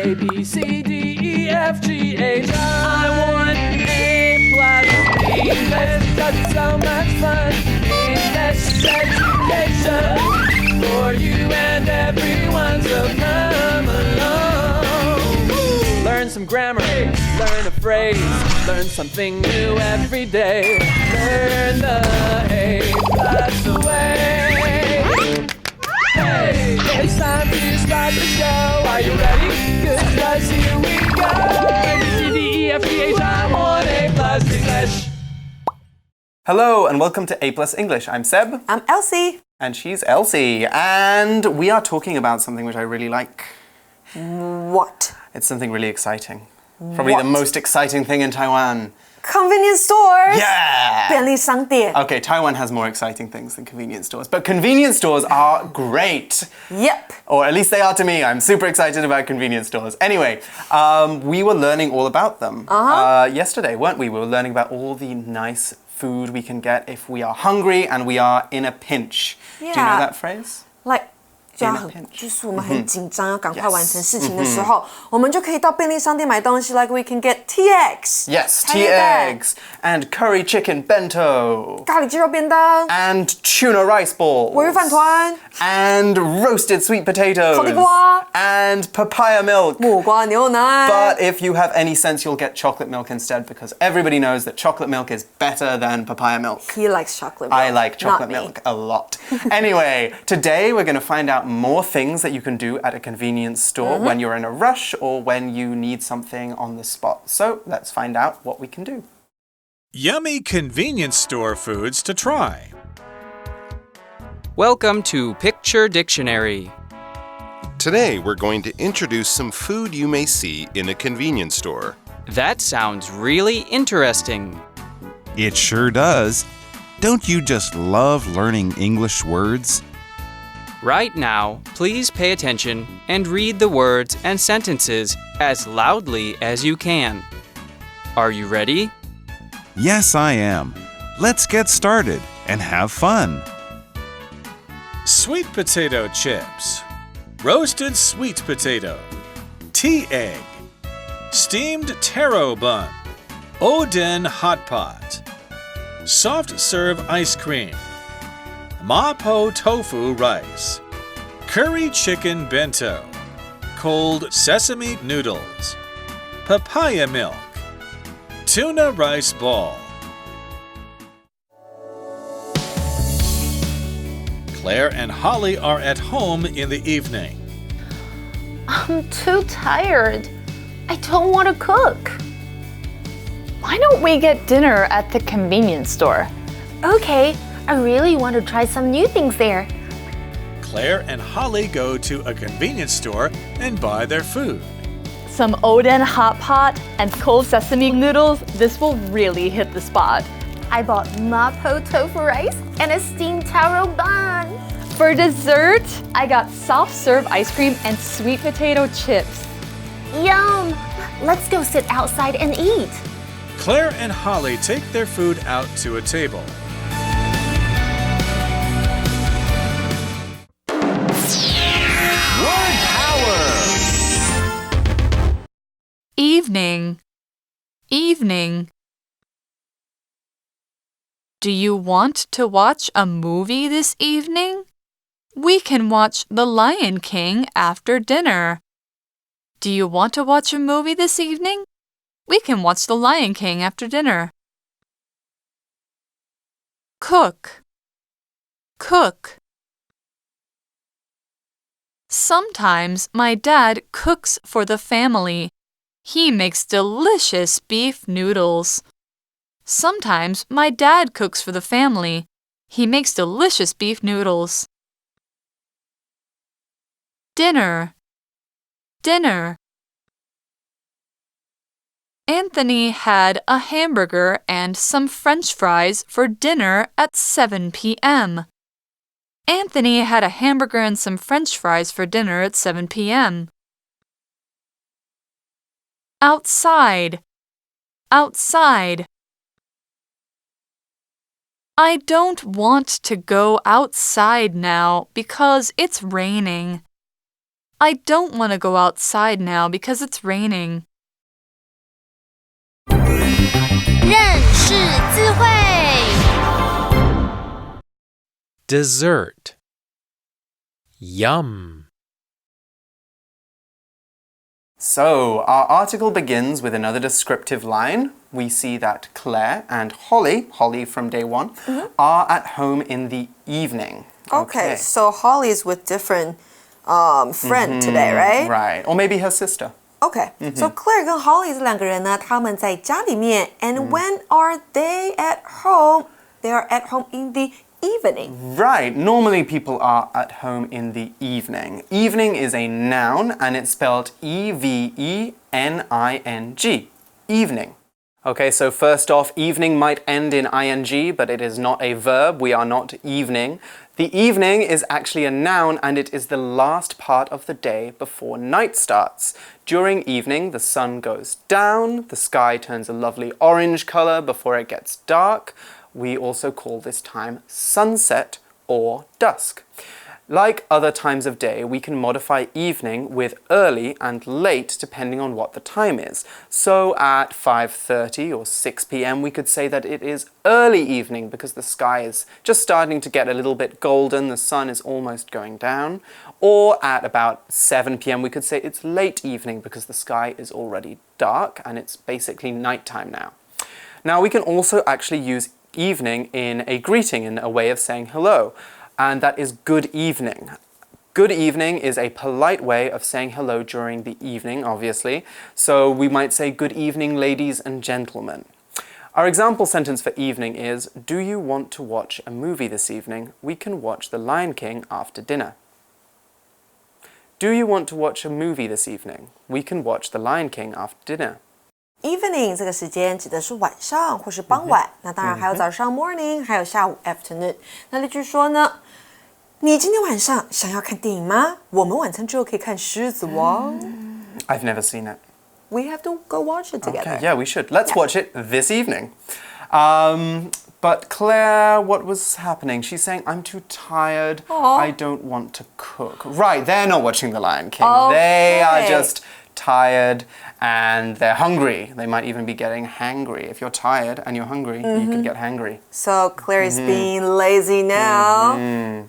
A, B, C, D, E, F, G, H. I want A+ English. That's so much fun. English education for you and everyone. So come along. Learn some grammar, learn a phrase, learn something new every day. Learn the A+ way. Hey, it's time to start the show. Are you ready? Good, 'cause here we go. A, I want A+ English. Hello and welcome to A+ English. I'm Seb. I'm Elsie. And she's Elsie. And we are talking about something which I really like. What? It's something really exciting. Probably the most exciting thing in Taiwan. Convenience stores. Yeah! 便利商店. Okay, Taiwan has more exciting things than convenience stores. But convenience stores are great. Yep. Or at least they are to me. I'm super excited about convenience stores. Anyway, we were learning all about them yesterday, weren't we? We were learning about all the nice food we can get if we are hungry and we are in a pinch. Yeah. Do you know that phrase? Like, 就是我们很紧张要赶快完成事情的时候，我们就可以到便利商店买东西 like we can get tea eggs. Yes, tea eggs and curry chicken bento. 咖喱鸡肉便当 And tuna rice balls. 鲔鱼饭团 And roasted sweet potatoes. 烤地瓜 And papaya milk. 木瓜牛奶 But if you have any sense, you'll get chocolate milk instead because everybody knows that chocolate milk is better than papaya milk. He likes chocolate milk. I like chocolate not me. milk a lot. Anyway, today we're going to find out more things that you can do at a convenience store when you're in a rush or when you need something on the spot. So let's find out what we can do. Yummy convenience store foods to try. Welcome to Picture Dictionary. Today, we're going to introduce some food you may see in a convenience store. That sounds really interesting. It sure does. Don't you just love learning English words? Right now, please pay attention and read the words and sentences as loudly as you can. Are you ready? Yes, I am. Let's get started and have fun. Sweet potato chips. Roasted sweet potato. Tea egg. Steamed taro bun. Oden hot pot. Soft serve ice cream. Mapo tofu rice. Curry chicken bento. Cold sesame noodles. Papaya milk. Tuna rice ball. Claire and Holly are at home in the evening. I'm too tired. I don't want to cook. Why don't we get dinner at the convenience store? Okay, I really want to try some new things there. Claire and Holly go to a convenience store and buy their food. Some Oden hot pot and cold sesame noodles. This will really hit the spot. I bought mapo tofu rice and a steamed taro bun. For dessert, I got soft serve ice cream and sweet potato chips. Yum! Let's go sit outside and eat. Claire and Holly take their food out to a table. Word power! Evening. Evening. Do you want to watch a movie this evening? We can watch The Lion King after dinner. Do you want to watch a movie this evening? We can watch The Lion King after dinner. Cook. Cook. Sometimes my dad cooks for the family. He makes delicious beef noodles. Sometimes my dad cooks for the family. He makes delicious beef noodles. Dinner. Dinner. Anthony had a hamburger and some French fries for dinner at 7 p.m. Anthony had a hamburger and some French fries for dinner at 7 p.m. Outside. Outside. I don't want to go outside now because it's raining. I don't want to go outside now because it's raining. 认识字汇 Dessert. Yum. So, our article begins with another descriptive line. We see that Claire and Holly from day one, are at home in the evening. Okay, so Holly is with different friend today, right? Right, or maybe her sister. Okay, so Claire 跟 Holly 这两个人呢，他们在家里面 and when are they at home? They are at home in the evening. Right, normally people are at home in the evening. Evening is a noun and it's spelled E-V-E-N-I-N-G. Evening. Okay, so first off, evening might end in ing, but it is not a verb. We are not evening. The evening is actually a noun and it is the last part of the day before night starts. During evening, the sun goes down, the sky turns a lovely orange color before it gets dark. We also call this time sunset or dusk. Like other times of day, we can modify evening with early and late depending on what the time is. So at 5:30 or 6 p.m. we could say that it is early evening because the sky is just starting to get a little bit golden, the sun is almost going down. Or at about 7 p.m. we could say it's late evening because the sky is already dark and it's basically nighttime now. Now we can also actually use evening in a greeting, in a way of saying hello. And that is good evening. Good evening is a polite way of saying hello during the evening, obviously. So we might say, good evening, ladies and gentlemen. Our example sentence for evening is, do you want to watch a movie this evening? We can watch The Lion King after dinner. Do you want to watch a movie this evening? We can watch The Lion King after dinner. Evening 这个时间指的是晚上或是傍晚，那当然还有早上 morning， 还有下午 afternoon。那例句说呢，你今天晚上想要看电影吗？我们晚餐之后可以看狮子王。I've never seen it. We have to go watch it together. Okay, yeah, we should. Let's watch it this evening. But Claire, what was happening? She's saying, I'm too tired. I don't want to cook. Right, they're not watching The Lion King. Okay. They are just tired and they're hungry. They might even be getting hangry. If you're tired and you're hungry, you can get hangry. So Claire is being lazy now.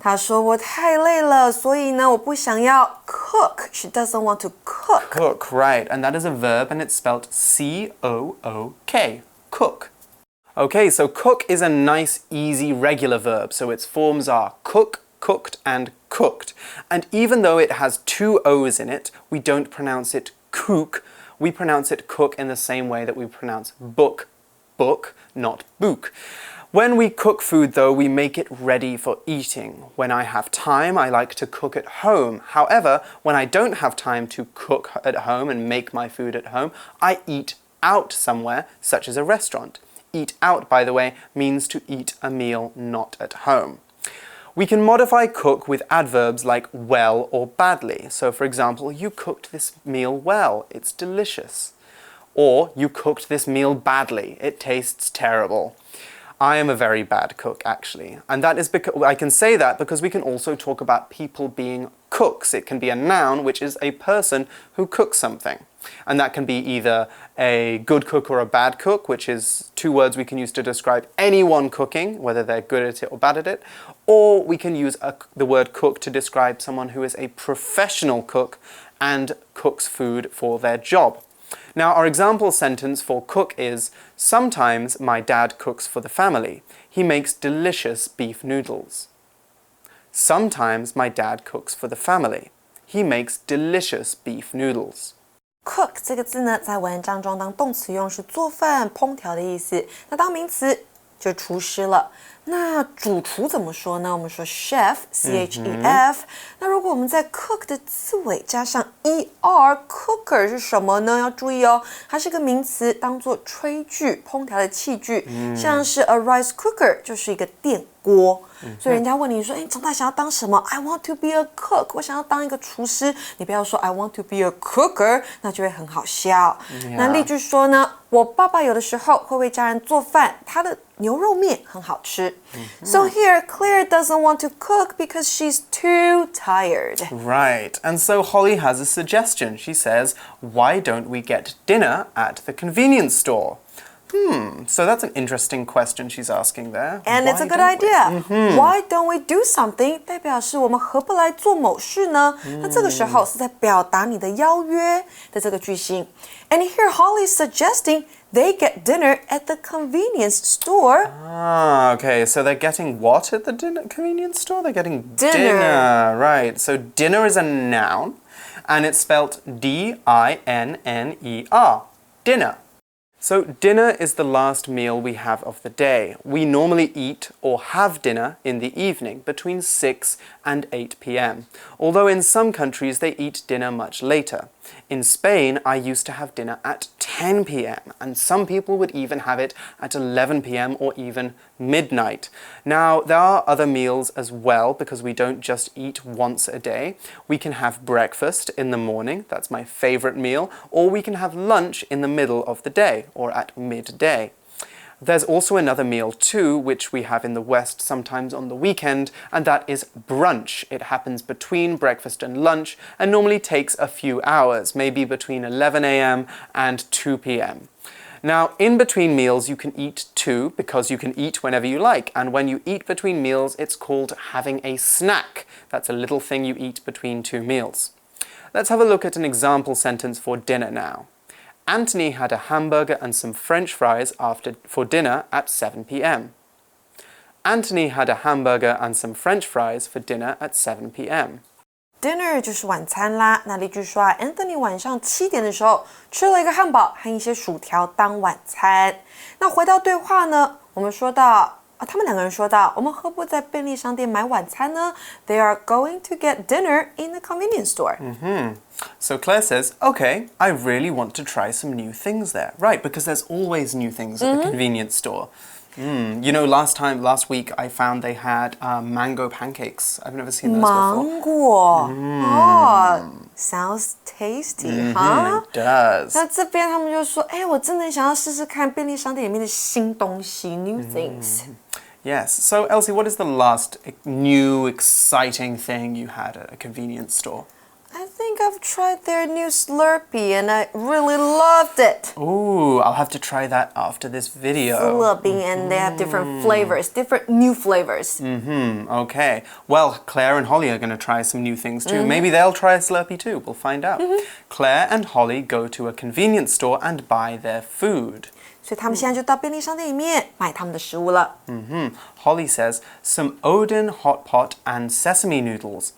她说我太累了，所以呢，我不想要 cook. She doesn't want to cook. Cook, right. And that is a verb and it's spelled C-O-O-K. Cook. Okay, so cook is a nice, easy, regular verb. So its forms are cook, cooked, and cooked. And even though it has two O's in it, we don't pronounce it kook. We pronounce it cook in the same way that we pronounce book, book, not book. When we cook food, though, we make it ready for eating. When I have time, I like to cook at home. However, when I don't have time to cook at home and make my food at home, I eat out somewhere, such as a restaurant. Eat out, by the way, means to eat a meal not at home. We can modify cook with adverbs like well or badly. So, for example, you cooked this meal well. It's delicious. Or, you cooked this meal badly. It tastes terrible. I am a very bad cook, actually. And that is because I can say that because we can also talk about people being cooks. It can be a noun, which is a person who cooks something. And that can be either a good cook or a bad cook, which is two words we can use to describe anyone cooking, whether they're good at it or bad at it. Or we can use the word cook to describe someone who is a professional cook and cooks food for their job. Now, our example sentence for cook is, sometimes my dad cooks for the family. He makes delicious beef noodles. Sometimes my dad cooks for the family. He makes delicious beef noodles. Cook 这个字呢，在文章中当动词用是做饭、烹调的意思。那当名词就厨师了。那主厨怎么说呢？我们说 chef, C-H-E-F。那如果我们在 cook 的字尾加上 er, cooker 是什么呢？要注意哦，它是个名词，当做炊具、烹调的器具，像是 a rice cooker 就是一个电锅。所以人家问你说，你长大想要当什么 ？I want to be a cook， 我想要当一个厨师。你不要说 I want to be a cooker， 那就会很好笑。那例句说呢，我爸爸有的时候会为家人做饭，他的牛肉面很好吃。So here, Claire doesn't want to cook because she's too tired. Right, and so Holly has a suggestion. She says, why don't we get dinner at the convenience store? So that's an interesting question she's asking there. And it's a good idea. Why don't we do something? 代表是我们何不来做某事呢？那这个时候是在表达你的邀约的这个句型。And here Holly is suggesting they get dinner at the convenience store. Okay, so they're getting what at the convenience store? They're getting dinner. Right, so dinner is a noun, and it's spelt D-I-N-N-E-R. Dinner. So dinner is the last meal we have of the day. We normally eat or have dinner in the evening between 6 and 8 p.m. Although in some countries they eat dinner much later. In Spain, I used to have dinner at 10 p.m. and some people would even have it at 11 p.m. or even midnight. Now, there are other meals as well because we don't just eat once a day. We can have breakfast in the morning, that's my favorite meal, or we can have lunch in the middle of the day or at midday. There's also another meal too, which we have in the West sometimes on the weekend, and that is brunch. It happens between breakfast and lunch and normally takes a few hours, maybe between 11 a.m. and 2 p.m. Now, in between meals, you can eat too, because you can eat whenever you like. And when you eat between meals, it's called having a snack. That's a little thing you eat between two meals. Let's have a look at an example sentence for dinner now. Anthony had a hamburger and some French fries for dinner at 7 p.m. Anthony had a hamburger and some French fries for dinner at 7 p.m. Dinner 就是晚餐啦。那例句说啊 ，Anthony 晚上7点的时候吃了一个汉堡和一些薯条当晚餐。那回到对话呢，我们说到。他们两个人说到，我们何不在便利商店买晚餐呢？ They are going to get dinner in the convenience store. So Claire says, okay, I really want to try some new things there. Right, because there's always new things at the convenience store. You know, last week I found they had mango pancakes. I've never seen those before. Mango. Oh, sounds tasty, huh? It does. 那这边他们就说，我真的想要试试看便利商店里面的新东西 ，new things. Yes. So Elsie, what is the last new exciting thing you had at a convenience store? I think I've tried their new Slurpee and I really loved it. Ooh, I'll have to try that after this video. Slurpee, and they have different flavors, different new flavors. Okay. Well, Claire and Holly are going to try some new things too. Maybe they'll try a Slurpee too. We'll find out. Claire and Holly go to a convenience store and buy their food. 所以他们现在就到便利商店里面买他们的食物了。Holly says, some Odin hot pot and sesame noodles.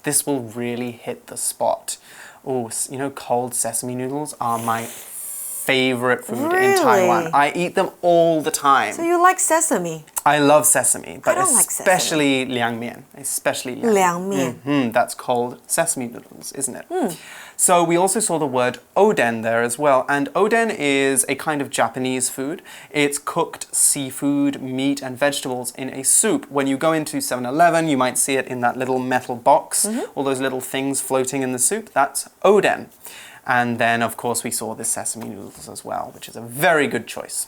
This will really hit the spot. Oh, you know, cold sesame noodles are my favorite food in Taiwan. I eat them all the time. So you like sesame? I love sesame, but I don't like especially liangmian. Especially liangmian. That's called sesame noodles, isn't it? So we also saw the word oden there as well. And oden is a kind of Japanese food. It's cooked seafood, meat, and vegetables in a soup. When you go into 7-Eleven, you might see it in that little metal box. All those little things floating in the soup. That's oden. And then, of course, we saw the sesame noodles as well, which is a very good choice.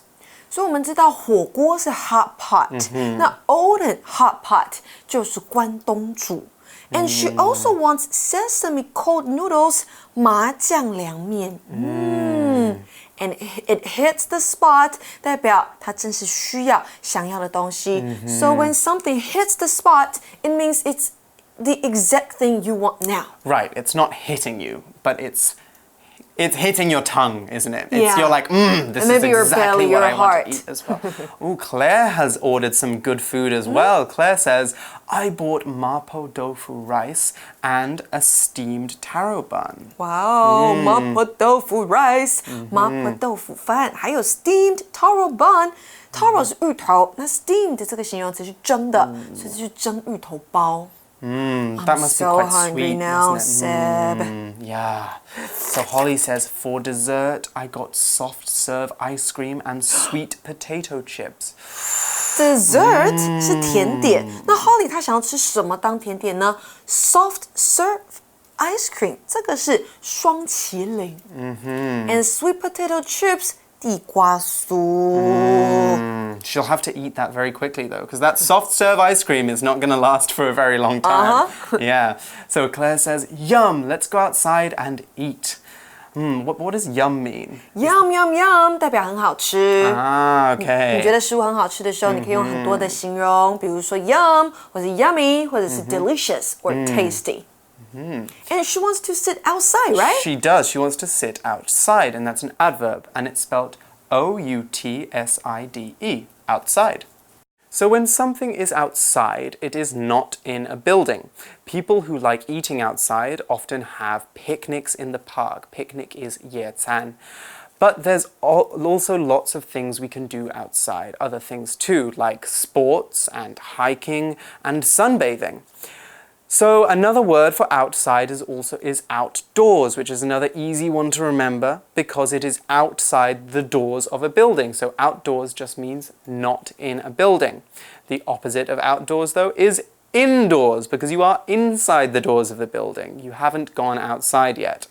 所以我们知道火锅是 hot pot，那 Odin hot pot 就是关东煮。And she also wants sesame cold noodles 麻酱凉面。And it hits the spot， 代表它正是需要想要的东西。So when something hits the spot, it means it's the exact thing you want now. Right, it's not hitting you, but it's hitting your tongue, isn't it? Yeah. You're like, this is your exactly belly, what your I heart. want to eat as well. Ooh, Claire has ordered some good food as well. Claire says, I bought mapo tofu rice and a steamed taro bun. Wow, mapo tofu rice, mapo tofu 饭，还有 steamed taro bun。Taro 是芋头，那 steamed 这个形容词是蒸的，所以这是蒸芋头包。That must be so quite hungry sweet, now, isn't it? Seb. Yeah. So Holly says, for dessert, I got soft serve ice cream and sweet potato chips. Dessert 是甜点，那 Holly 她想要吃什么当甜点呢 ？Soft serve ice cream 这个是双麒麟。And sweet potato chips 地瓜酥。She'll have to eat that very quickly though, because that soft serve ice cream is not going to last for a very long time. Yeah. So Claire says, "Yum, let's go outside and eat." What does yum mean? Yum yum yum 代表很好吃。Okay. 你觉得食物很好吃的时候，你可以用很多的形容，比如说 yum 或者 yummy 或者是 delicious or tasty. And she wants to sit outside, right? She does. She wants to sit outside, and that's an adverb, and it's spelled outside, outside. So when something is outside, it is not in a building. People who like eating outside often have picnics in the park. Picnic is 野餐. But there's also lots of things we can do outside, other things too, like sports and hiking and sunbathing. So another word for outside is outdoors, which is another easy one to remember because it is outside the doors of a building. So outdoors just means not in a building. The opposite of outdoors, though, is indoors because you are inside the doors of the building. You haven't gone outside yet.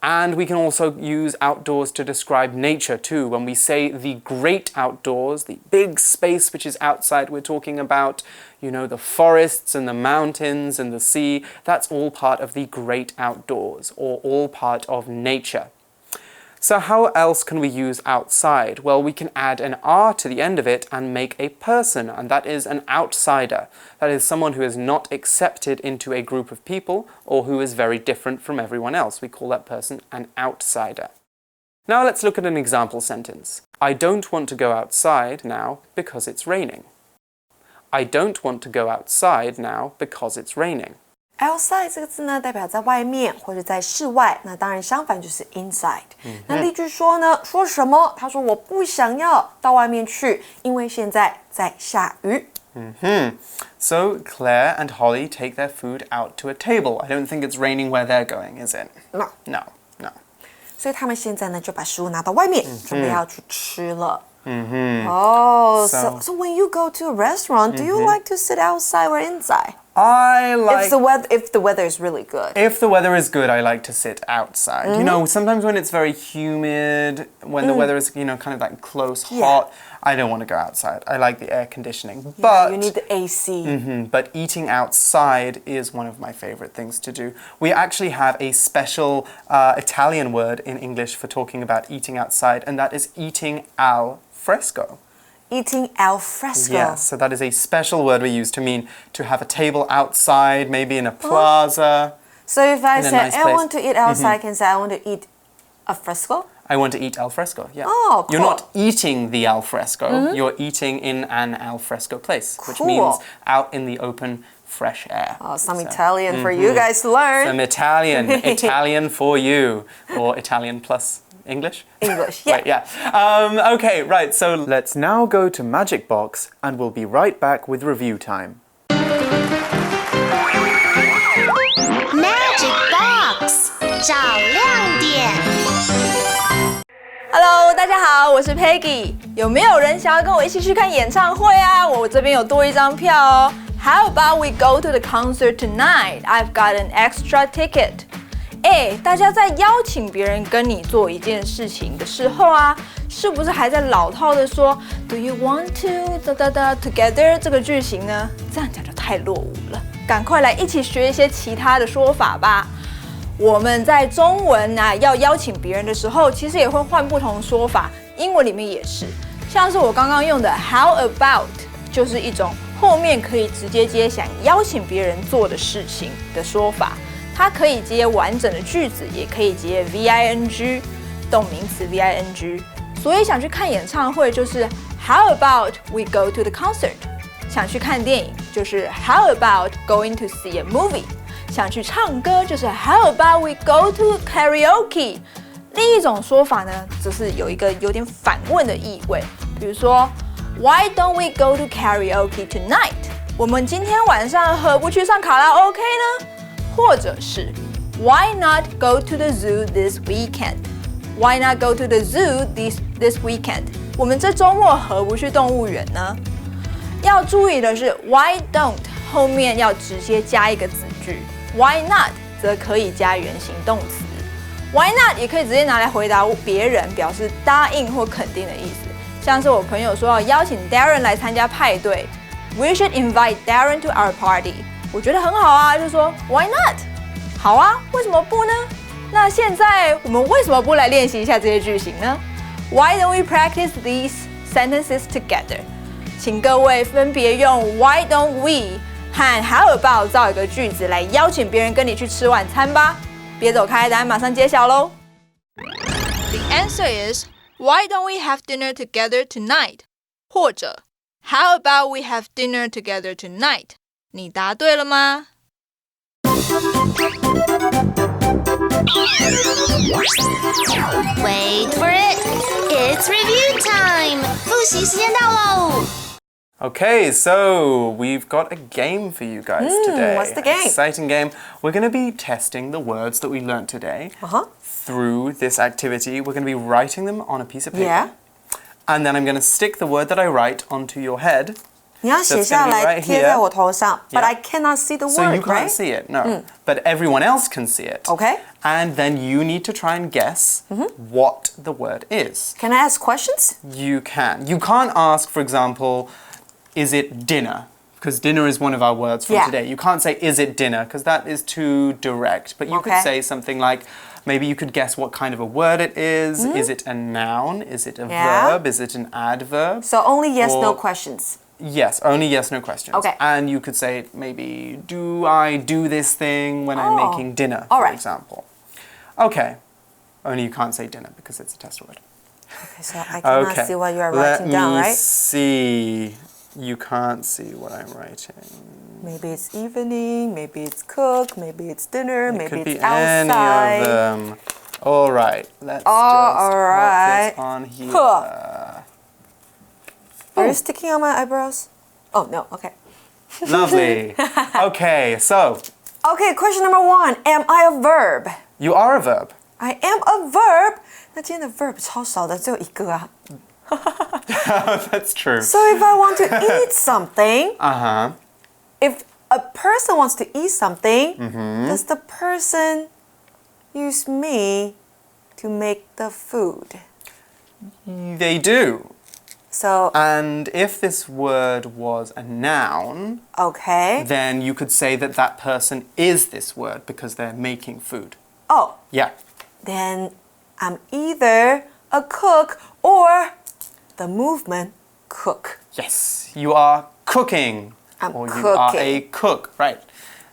And we can also use outdoors to describe nature too. When we say the great outdoors, the big space which is outside, we're talking about, the forests and the mountains and the sea. That's all part of the great outdoors, or all part of nature. So how else can we use outside? Well, we can add an R to the end of it and make a person, and that is an outsider. That is someone who is not accepted into a group of people or who is very different from everyone else. We call that person an outsider. Now let's look at an example sentence. I don't want to go outside now because it's raining. I don't want to go outside now because it's raining. Outside 这个字呢，代表在外面或者在室外。那当然相反就是 inside。那例句说呢，说什么？他说我不想要到外面去，因为现在在下雨。So Claire and Holly take their food out to a table. I don't think it's raining where they're going, is it? No. No. 所以他们现在呢就把食物拿到外面，准备要去吃了。Oh, so when you go to a restaurant, do you like to sit outside or inside? I like... If the weather is really good. If the weather is good, I like to sit outside. Sometimes when it's very humid, when the weather is, kind of like close, hot, I don't want to go outside. I like the air conditioning. But you need the AC. But eating outside is one of my favorite things to do. We actually have a special Italian word in English for talking about eating outside, and that is eating al fresco. Eating al fresco. Yes, so that is a special word we use to mean to have a table outside, maybe in a plaza. So if I say nice I place. want to eat outside, I can say I want to eat a fresco? I want to eat al fresco, yeah. Oh, cool. You're not eating the al fresco, you're eating in an al fresco place, which means out in the open, fresh air. Oh, some Italian for you guys to learn. Some Italian, Italian for you, or Italian plus English? English, yeah. Right, yeah. Okay, right, so let's now go to Magic Box and we'll be right back with review time. Magic Box 找亮点。Hello， 大家好，我是 Peggy。有没有人想要跟我一起去看演唱会啊？我这边有多一张票哦。How about we go to the concert tonight? I've got an extra ticket. 大家在邀请别人跟你做一件事情的时候啊，是不是还在老套的说 Do you want to together 这个句型呢？这样讲就太落伍了。赶快来一起学一些其他的说法吧。我们在中文啊要邀请别人的时候，其实也会换不同说法，英文里面也是。像是我刚刚用的 How about 就是一种后面可以直接接想邀请别人做的事情的说法。它可以接完整的句子，也可以接 VING 动名词 VING。所以想去看演唱会就是 How about we go to the concert？ 想去看电影就是 How about going to see a movie？ 想去唱歌就是 How about we go to karaoke？ 另一种说法呢，则是有一个有点反问的意味，比如说 Why don't we go to karaoke tonight？ 我们今天晚上何不去上卡拉 OK 呢？或者是 Why not go to the zoo this weekend? Why not go to the zoo this weekend? 我们这周末何不去动物园呢？要注意的是 Why don't 后面要直接加一个子句， Why not 则可以加原形动词。Why not 也可以直接拿来回答别人，表示答应或肯定的意思。像是我朋友说要邀请 Darren 来参加派对 ，We should invite Darren to our party。我觉得很好啊，就说 Why not？ 好啊，为什么不呢？那现在我们为什么不来练习一下这些句型呢 ？Why don't we practice these sentences together？ 请各位分别用 Why don't we 和 How about 造一个句子来邀请别人跟你去吃晚餐吧。别走开，答案马上揭晓喽。The answer is Why don't we have dinner together tonight？ 或者 How about we have dinner together tonight？ 你答对了吗？ Wait for it. It's review time. 复习时间到喽。Okay, so we've got a game for you guys today. What's the game? An exciting game. We're going to be testing the words that we learnt today through this activity. We're going to be writing them on a piece of paper. Yeah. And then I'm going to stick the word that I write onto your head. 你要写下来贴在我头上 but I cannot see the So word, you can't right? see it, no. But everyone else can see it. Okay. And then you need to try and guess what the word is. Can I ask questions? You can. You can't ask, for example, is it dinner? Because dinner is one of our words from today. You can't say, is it dinner? Because that is too direct. But you could say something like, maybe you could guess what kind of a word it is. Is it a noun? Is it a verb? Is it an adverb? So only yes, no questions. Yes, only yes, no questions. Okay. And you could say maybe, do I do this thing when I'm making dinner, for example? Okay. Only you can't say dinner because it's a test word. Okay, so I cannot see what you are writing down, right? Let me see. You can't see what I'm writing. Maybe it's evening, maybe it's cook, maybe it's dinner, maybe Could it's be outside. any of them. All right, let's just put this on here. Are you sticking on my eyebrows? Oh, no, okay. Lovely. Okay, so. Okay, question number 1. Am I a verb? You are a verb. I am a verb. 那今天的 verb 超少的，只有一个啊。That's true. So if I want to eat something, if a person wants to eat something, does the person use me to make the food? They do. So, and if this word was a noun, then you could say that that person is this word because they're making food. Oh. Yeah. Then I'm either a cook or the movement cook. Yes, you are cooking. Or you are a cook, right.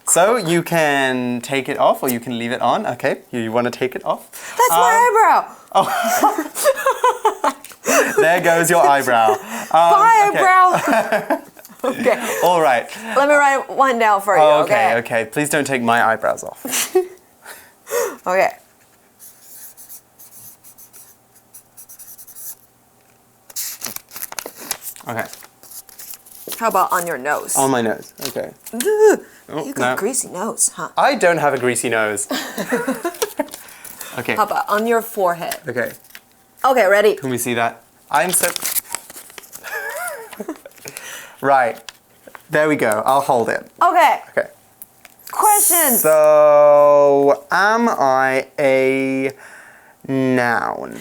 So you can take it off or you can leave it on. Okay, you want to take it off? That's my eyebrow. Oh. There goes your eyebrow. My eyebrow. Okay. All right. Let me write one down for you. Okay. Please don't take my eyebrows off. Okay. Okay. How about on your nose? On my nose. Okay. You got a greasy nose, huh? I don't have a greasy nose. Okay. How about on your forehead? Okay. Okay, ready? Can we see that? I'm so... Right. There we go. I'll hold it. Okay. Okay. Questions. So, am I a noun?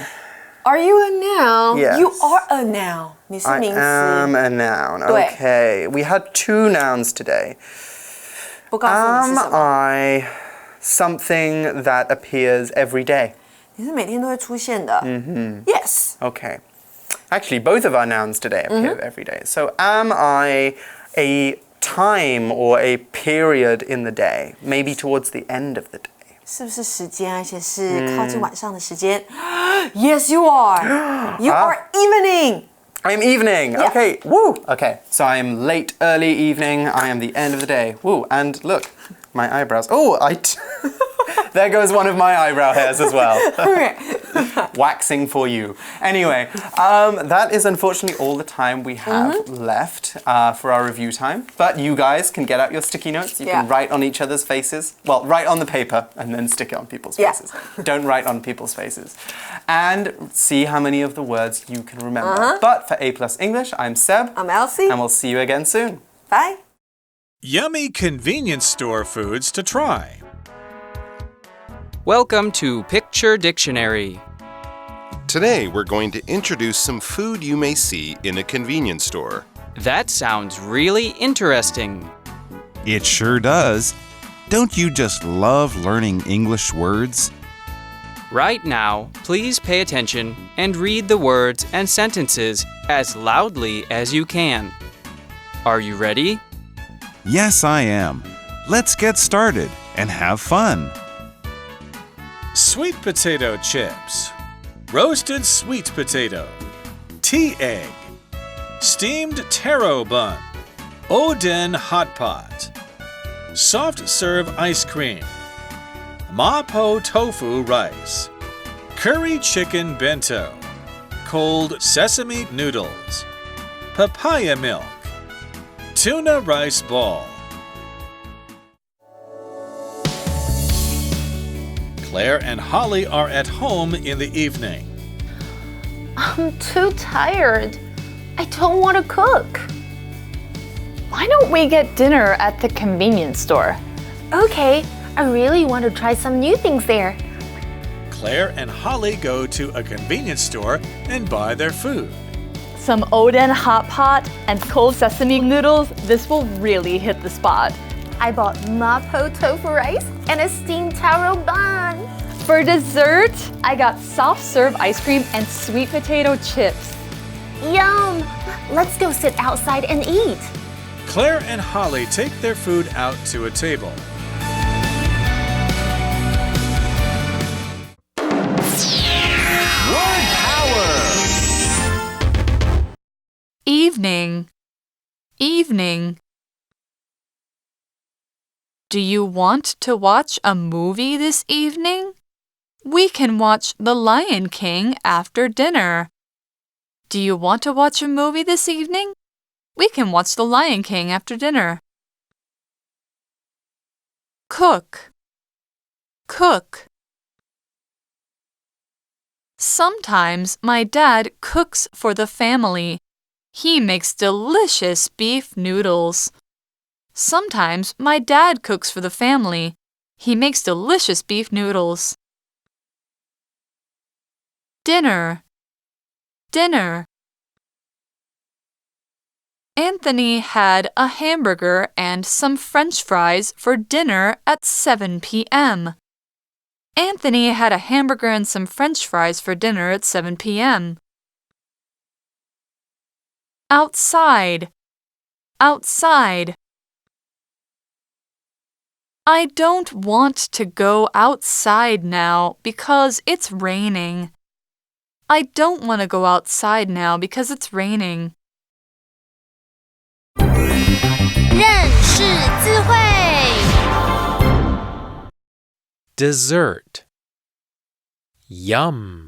Are you a noun? Yes. You are a noun. 你是名词。I am a noun. Okay. We had 2 nouns today. 不告诉你是什么。Am I something that appears every day? 你是每天都会出现的。Yes. Okay. Actually, both of our nouns today appear every day. So, am I a time or a period in the day? Maybe towards the end of the day. 是不是时间，而且是靠近晚上的时间？Yes, you are. You are evening. I'm evening. Yeah. Okay. Woo. Okay. So I am late, early evening. I am the end of the day. Woo. And look, my eyebrows. Oh, there goes one of my eyebrow hairs as well. Waxing for you. Anyway, that is unfortunately all the time we have left for our review time. But you guys can get out your sticky notes. You can write on each other's faces. Well, write on the paper and then stick it on people's faces. Don't write on people's faces. And see how many of the words you can remember. But for A+ English, I'm Seb. I'm Elsie. And we'll see you again soon. Bye. Yummy convenience store foods to try. Welcome to Picture Dictionary. Today, we're going to introduce some food you may see in a convenience store. That sounds really interesting. It sure does. Don't you just love learning English words? Right now, please pay attention and read the words and sentences as loudly as you can. Are you ready? Yes, I am. Let's get started and have fun. Sweet potato chips, roasted sweet potato, tea egg, steamed taro bun, Oden hot pot, soft serve ice cream, mapo tofu rice, curry chicken bento, cold sesame noodles, papaya milk, tuna rice ball. Claire and Holly are at home in the evening. I'm too tired. I don't want to cook. Why don't we get dinner at the convenience store? Okay, I really want to try some new things there. Claire and Holly go to a convenience store and buy their food. Some Oden hot pot and cold sesame noodles. This will really hit the spot. I bought mapo tofu rice and a steamed taro bun. For dessert, I got soft serve ice cream and sweet potato chips. Yum! Let's go sit outside and eat. Claire and Holly take their food out to a table. Word power. Evening. Evening. Do you want to watch a movie this evening? We can watch The Lion King after dinner. Do you want to watch a movie this evening? We can watch The Lion King after dinner. Cook. Cook. Sometimes my dad cooks for the family. He makes delicious beef noodles. Sometimes my dad cooks for the family. He makes delicious beef noodles. Dinner. Dinner. Anthony had a hamburger and some French fries for dinner at 7 p.m. Anthony had a hamburger and some French fries for dinner at 7 p.m. Outside. Outside. I don't want to go outside now because it's raining. I don't want to go outside now because it's raining. 认识字汇 Dessert. Yum.